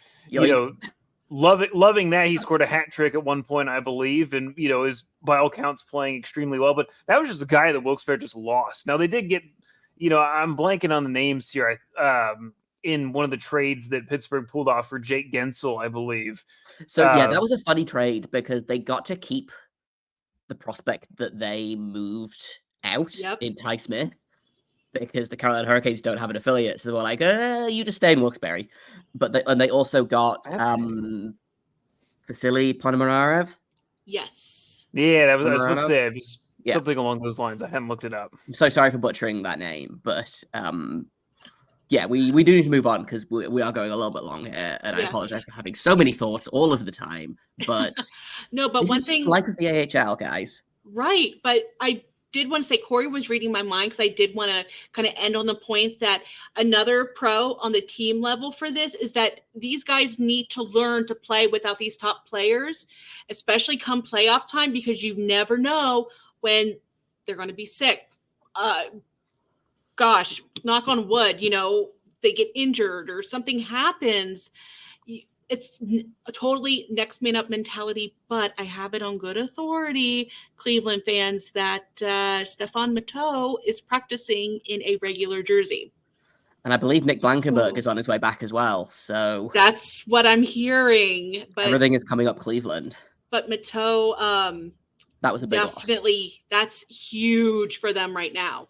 loving that. He scored a hat trick at one point, I believe, and is by all counts playing extremely well. But that was just a guy that Wilkes-Barre just lost. Now they did get, I'm blanking on the names here. In one of the trades that Pittsburgh pulled off for Jake Gensel, I believe. So that was a funny trade because they got to keep the prospect that they moved out in Ty Smith, because the Carolina Hurricanes don't have an affiliate. So they were like, you just stay in Wilkes-Barre. But they also got Vasily Ponomarev. Yes. Yeah, I was about to say something along those lines. I hadn't looked it up. I'm so sorry for butchering that name, but we do need to move on because we are going a little bit long here, and I apologize for having so many thoughts all of the time. But no, but one thing, life of the AHL, guys. Right, but I did want to say Corey was reading my mind because I did want to kind of end on the point that another pro on the team level for this is that these guys need to learn to play without these top players, especially come playoff time, because you never know when they're going to be sick. Gosh, knock on wood, they get injured or something happens. It's a totally next man up mentality, but I have it on good authority, Cleveland fans, that Stefan Matteau is practicing in a regular jersey. And I believe Nick Blankenberg is on his way back as well. So that's what I'm hearing. But everything is coming up Cleveland. But Matteau, that was a big definitely loss. That's huge for them right now.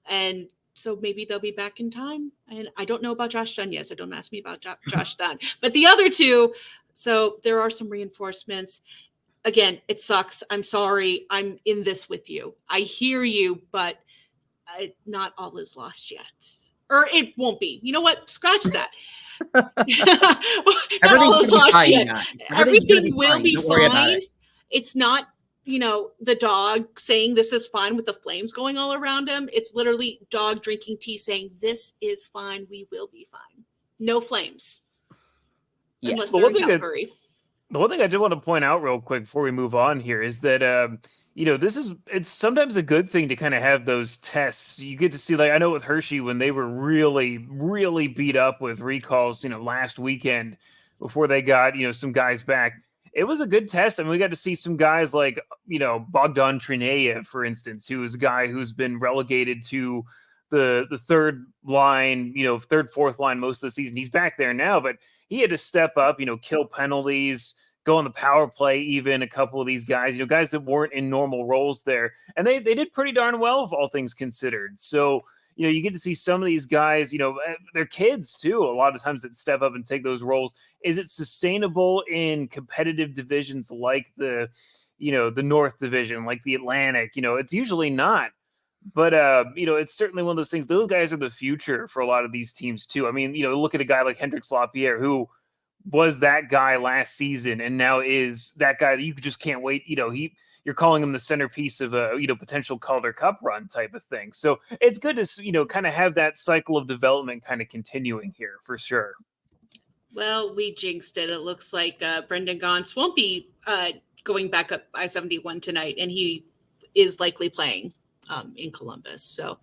And so maybe they'll be back in time. And I don't know about Josh Dunn yet, so don't ask me about Josh Dunn. But the other two, so there are some reinforcements. Again, it sucks. I'm sorry. I'm in this with you. I hear you, but not all is lost yet. Or it won't be. You know what? Scratch that. Not all is lost yet. Everything will be fine. It's not the dog saying this is fine with the flames going all around him. It's literally dog drinking tea saying this is fine. We will be fine. No flames. Yeah. Unless they're in Calgary. The one thing I did want to point out real quick before we move on here is that, it's sometimes a good thing to kind of have those tests. You get to see, I know with Hershey, when they were really, really beat up with recalls, last weekend before they got, some guys back. It was a good test. I mean, we got to see some guys like, Bogdan Trineyev, for instance, who is a guy who's been relegated to the third line, third, fourth line most of the season. He's back there now, but he had to step up, kill penalties, go on the power play, even a couple of these guys, guys that weren't in normal roles there. And they did pretty darn well, if all things considered. So, you get to see some of these guys, they're kids too, a lot of times, that step up and take those roles. Is it sustainable in competitive divisions like the North Division, like the Atlantic? It's usually not. But, it's certainly one of those things. Those guys are the future for a lot of these teams too. I mean, look at a guy like Hendrix Lapierre, who was that guy last season and now is that guy that you just can't wait. You're calling him the centerpiece of a, potential Calder Cup run type of thing. So it's good to, kind of have that cycle of development kind of continuing here for sure. Well, we jinxed it. It looks like Brendan Gaunce won't be going back up I-71 tonight, and he is likely playing in Columbus. So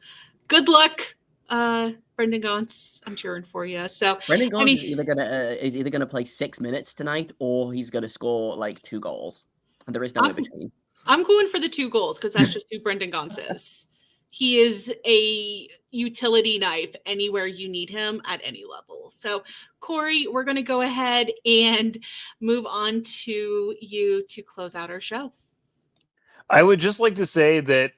good luck, Brendan Gaunce. I'm cheering for you. So Brendan Gaunce is either gonna play 6 minutes tonight, or he's gonna score 2 goals, and there is no in between. I'm going for the 2 goals because that's just who Brendan Gaunce is. He is a utility knife anywhere you need him at any level. So, Corey, we're going to go ahead and move on to you to close out our show. I would just like to say that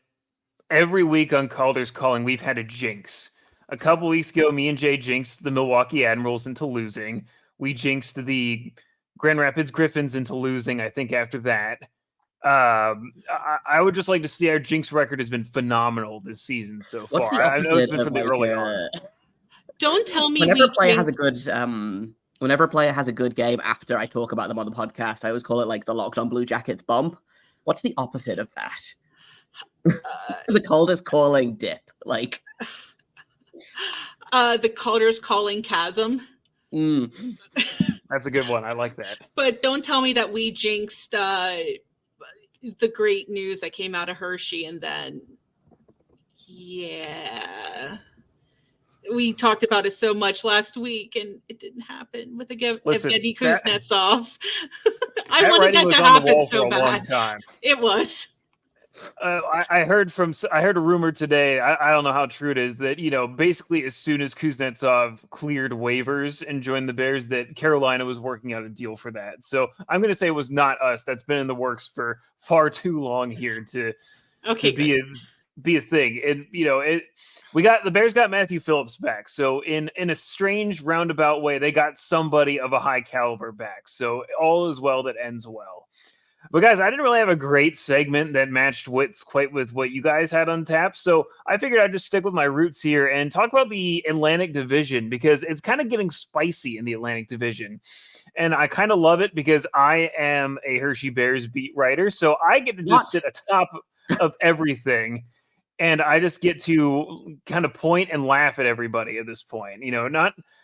every week on Calder's Calling, we've had a jinx. A couple weeks ago, me and Jay jinxed the Milwaukee Admirals into losing. We jinxed the Grand Rapids Griffins into losing, I think, after that. I would just like to see our jinx record has been phenomenal this season so far. I know it's been from the early on. Don't tell me whenever a player has a good game after I talk about them on the podcast, I always call it the Locked On Blue Jackets bump. What's the opposite of that? The Calder's calling dip, like the Calder's calling chasm. That's a good one. I like that. But don't tell me that we jinxed the great news that came out of Hershey, and then we talked about it so much last week, and it didn't happen with Evgeny Kuznetsov. I wanted that to happen so bad. Long time. It was. I heard a rumor today. I don't know how true it is that, basically as soon as Kuznetsov cleared waivers and joined the Bears, that Carolina was working out a deal for that. So I'm going to say it was not us. That's been in the works for far too long here to be a thing. And the Bears got Matthew Phillips back. So in a strange roundabout way, they got somebody of a high caliber back. So all is well that ends well. But guys, I didn't really have a great segment that matched wits quite with what you guys had on tap. So I figured I'd just stick with my roots here and talk about the Atlantic Division, because it's kind of getting spicy in the Atlantic Division. And I kind of love it because I am a Hershey Bears beat writer. So I get to just sit atop of everything. And I just get to kind of point and laugh at everybody at this point,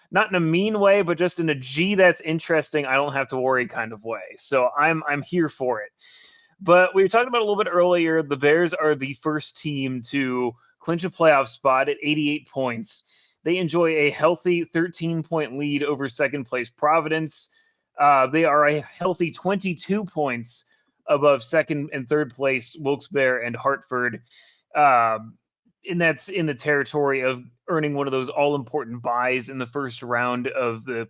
not in a mean way, but just in a gee, that's interesting, I don't have to worry kind of way. So I'm here for it. But we were talking about a little bit earlier, the Bears are the first team to clinch a playoff spot at 88 points. They enjoy a healthy 13-point lead over second place Providence. They are a healthy 22 points above second and third place Wilkes-Barre and Hartford. And that's in the territory of earning one of those all-important buys in the first round of the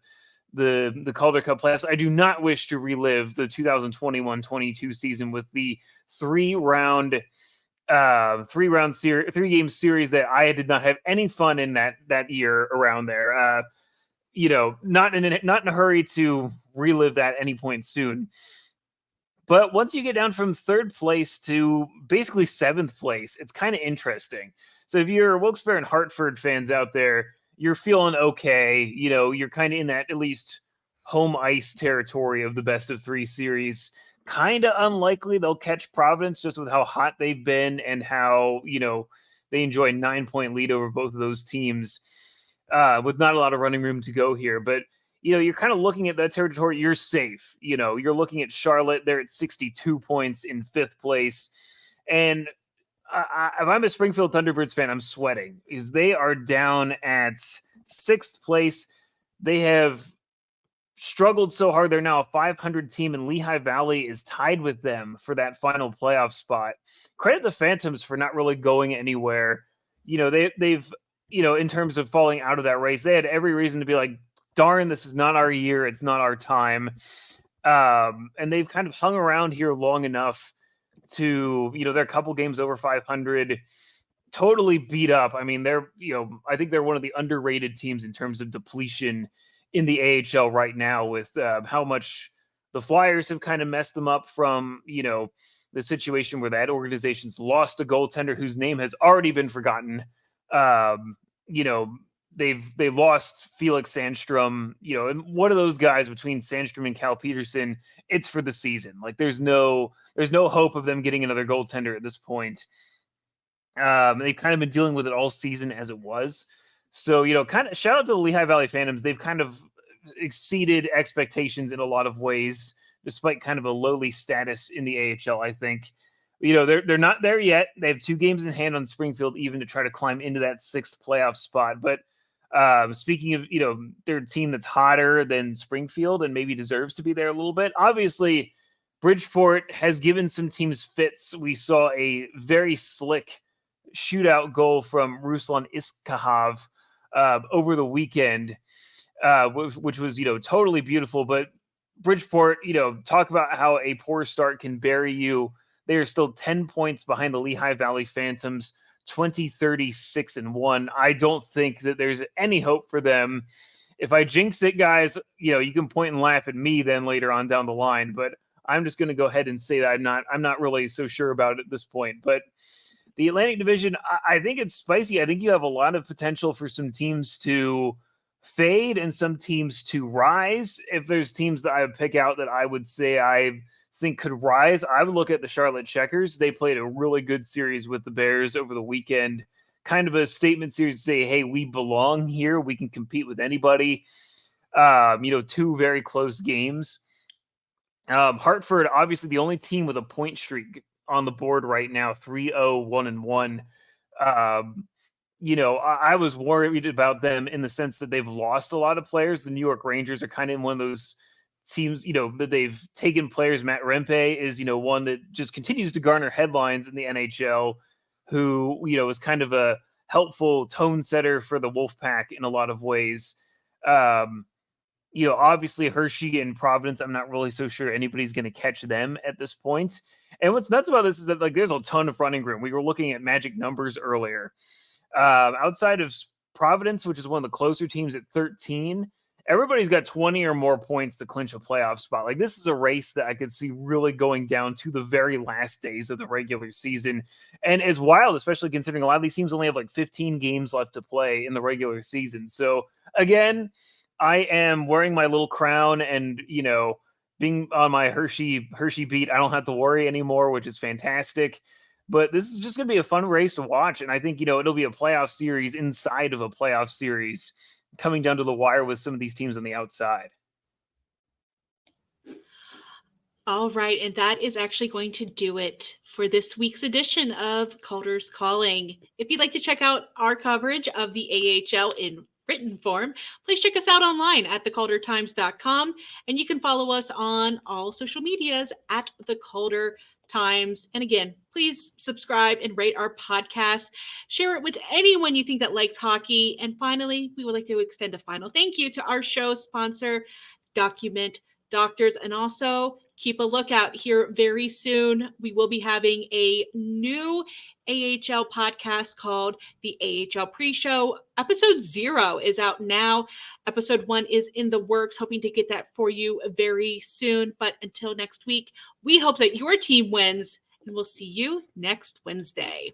Calder Cup playoffs. I do not wish to relive the 2021-22 season with the three-game series that I did not have any fun in that year around there. Not in a hurry to relive that any point soon. But once you get down from third place to basically seventh place, it's kind of interesting. So if you're Wilkes-Barre and Hartford fans out there, you're feeling okay. You're kind of in that at least home ice territory of the best of three series. Kind of unlikely they'll catch Providence just with how hot they've been and how, they enjoy a 9-point lead over both of those teams with not a lot of running room to go here. But you're kind of looking at that territory. You're safe. You're looking at Charlotte. They're at 62 points in fifth place. And if I'm a Springfield Thunderbirds fan, I'm sweating because they are down at sixth place. They have struggled so hard. They're now a 500 team, and Lehigh Valley is tied with them for that final playoff spot. Credit the Phantoms for not really going anywhere. They've in terms of falling out of that race, they had every reason to be like, darn, this is not our year. It's not our time. And they've kind of hung around here long enough to, they're a couple games over 500, totally beat up. I mean, I think they're one of the underrated teams in terms of depletion in the AHL right now with how much the Flyers have kind of messed them up from, the situation where that organization's lost a goaltender whose name has already been forgotten. They've lost Felix Sandstrom, and one of those guys between Sandstrom and Cal Peterson, it's for the season. Like there's no hope of them getting another goaltender at this point. They've kind of been dealing with it all season as it was. So, kind of shout out to the Lehigh Valley Phantoms. They've kind of exceeded expectations in a lot of ways, despite kind of a lowly status in the AHL, I think. They're not there yet. They have 2 games in hand on Springfield even to try to climb into that 6th playoff spot. But speaking of, their team that's hotter than Springfield and maybe deserves to be there a little bit, obviously Bridgeport has given some teams fits. We saw a very slick shootout goal from Ruslan Iskahov over the weekend, which was, totally beautiful. But Bridgeport, talk about how a poor start can bury you. They are still 10 points behind the Lehigh Valley Phantoms, 20-36-1. I don't think that there's any hope for them. If I jinx it, guys, you can point and laugh at me then later on down the line, but I'm just going to go ahead and say that I'm not really so sure about it at this point. But the Atlantic Division, I think it's spicy. I think you have a lot of potential for some teams to fade and some teams to rise. If there's teams that I would pick out that I would say I think could rise, I would look at the Charlotte Checkers. They played a really good series with the Bears over the weekend. Kind of a statement series to say, hey, we belong here. We can compete with anybody. Two very close games. Hartford, obviously the only team with a point streak on the board right now, 3-0, 1-1. I was worried about them in the sense that they've lost a lot of players. The New York Rangers are kind of in one of those teams, that they've taken players. Matt Rempe is, one that just continues to garner headlines in the NHL, who, is kind of a helpful tone setter for the Wolfpack in a lot of ways. Obviously Hershey and Providence, I'm not really so sure anybody's going to catch them at this point. And what's nuts about this is that there's a ton of running room. We were looking at magic numbers earlier. Outside of Providence, which is one of the closer teams at 13, everybody's got 20 or more points to clinch a playoff spot. This is a race that I could see really going down to the very last days of the regular season. And is wild, especially considering a lot of these teams only have 15 games left to play in the regular season. So again, I am wearing my little crown and, being on my Hershey beat. I don't have to worry anymore, which is fantastic. But this is just going to be a fun race to watch. And I think, it'll be a playoff series inside of a playoff series coming down to the wire with some of these teams on the outside. All right. And that is actually going to do it for this week's edition of Calder's Calling. If you'd like to check out our coverage of the AHL in written form, please check us out online at thecaldertimes.com. And you can follow us on all social medias at the Calder Times. And again, please subscribe and rate our podcast. Share it with anyone you think that likes hockey. And finally, we would like to extend a final thank you to our show sponsor, Document Doctors, and also keep a lookout here very soon. We will be having a new AHL podcast called the AHL Pre-Show. Episode 0 is out now. Episode 1 is in the works, hoping to get that for you very soon. But until next week, we hope that your team wins, and we'll see you next Wednesday.